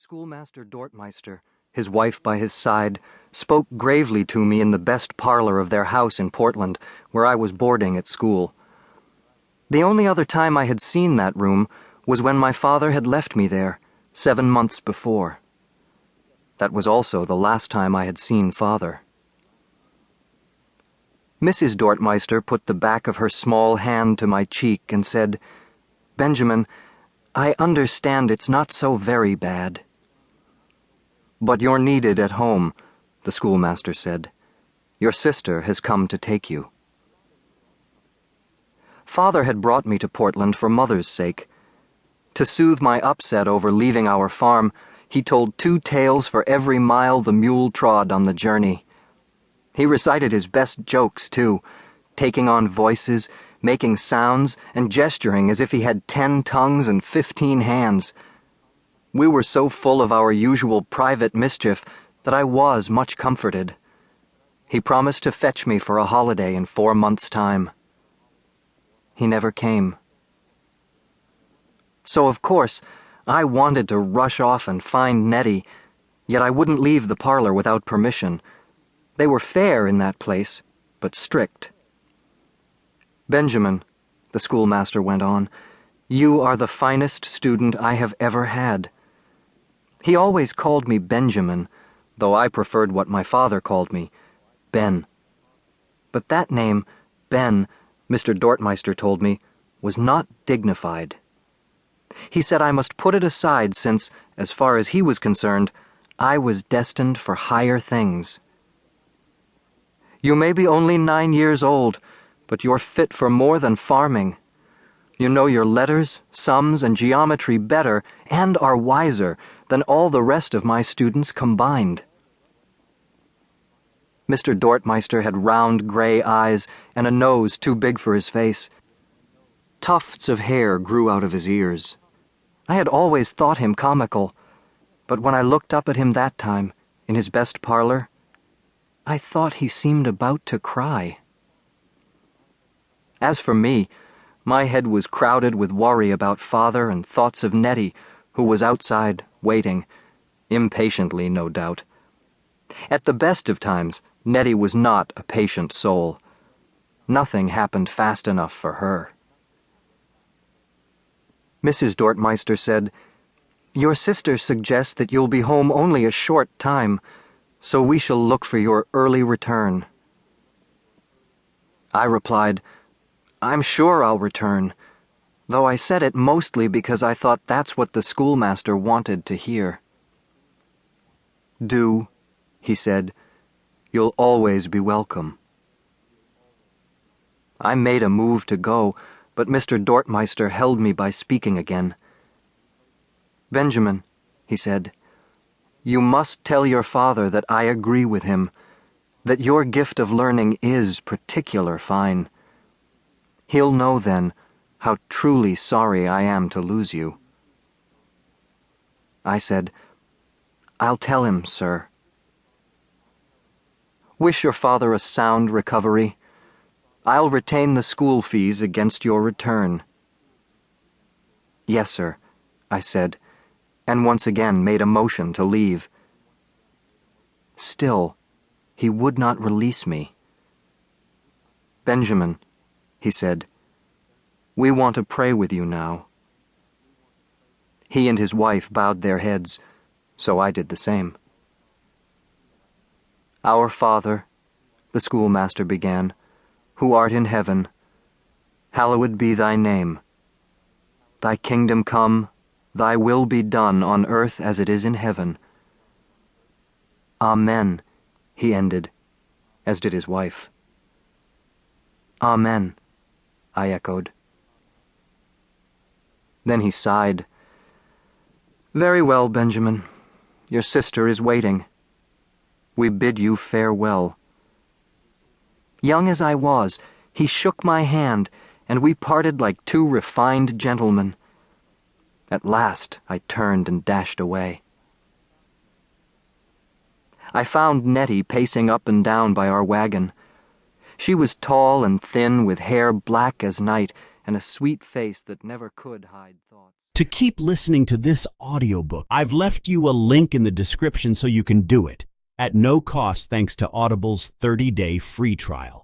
Schoolmaster Dortmeister, his wife by his side, spoke gravely to me in the best parlor of their house in Portland, where I was boarding at school. The only other time I had seen that room was when my father had left me there, 7 months before. That was also the last time I had seen Father. Mrs. Dortmeister put the back of her small hand to my cheek and said, "Benjamin, I understand it's not so very bad." "But you're needed at home," the schoolmaster said. "Your sister has come to take you." Father had brought me to Portland for Mother's sake. To soothe my upset over leaving our farm, he told 2 tales for every mile the mule trod on the journey. He recited his best jokes, too, taking on voices, making sounds, and gesturing as if he had 10 tongues and 15 hands. We were so full of our usual private mischief that I was much comforted. He promised to fetch me for a holiday in 4 months' time. He never came. So, of course, I wanted to rush off and find Nettie, yet I wouldn't leave the parlor without permission. They were fair in that place, but strict. "Benjamin," the schoolmaster went on, "you are the finest student I have ever had." He always called me Benjamin, though I preferred what my father called me, Ben. But that name, Ben, Mr. Dortmeister told me, was not dignified. He said I must put it aside since, as far as he was concerned, I was destined for higher things. "You may be only 9 years old, but you're fit for more than farming. You know your letters, sums, and geometry better, and are wiser, than all the rest of my students combined." Mr. Dortmeister had round gray eyes and a nose too big for his face. Tufts of hair grew out of his ears. I had always thought him comical, but when I looked up at him that time, in his best parlor, I thought he seemed about to cry. As for me, my head was crowded with worry about Father and thoughts of Nettie, who was outside, waiting, impatiently, no doubt. At the best of times, Nettie was not a patient soul. Nothing happened fast enough for her. Mrs. Dortmeister said, "Your sister suggests that you'll be home only a short time, so we shall look for your early return." I replied, "I'm sure I'll return," though I said it mostly because I thought that's what the schoolmaster wanted to hear. "Do," he said. "You'll always be welcome." I made a move to go, but Mr. Dortmeister held me by speaking again. "Benjamin," he said, "you must tell your father that I agree with him, that your gift of learning is particular fine. He'll know then how truly sorry I am to lose you." I said, "I'll tell him, sir." "Wish your father a sound recovery. I'll retain the school fees against your return." "Yes, sir," I said, and once again made a motion to leave. Still, he would not release me. "Benjamin," he said, "we want to pray with you now." He and his wife bowed their heads, so I did the same. "Our Father," the schoolmaster began, "who art in heaven, hallowed be thy name. Thy kingdom come, thy will be done on earth as it is in heaven." "Amen," he ended, as did his wife. "Amen," I echoed. Then he sighed. "Very well, Benjamin. Your sister is waiting. We bid you farewell." Young as I was, he shook my hand, and we parted like 2 refined gentlemen. At last I turned and dashed away. I found Nettie pacing up and down by our wagon. She was tall and thin, with hair black as night, and a sweet face that never could hide thoughts. To keep listening to this audiobook, I've left you a link in the description so you can do it at no cost thanks to Audible's 30-day free trial.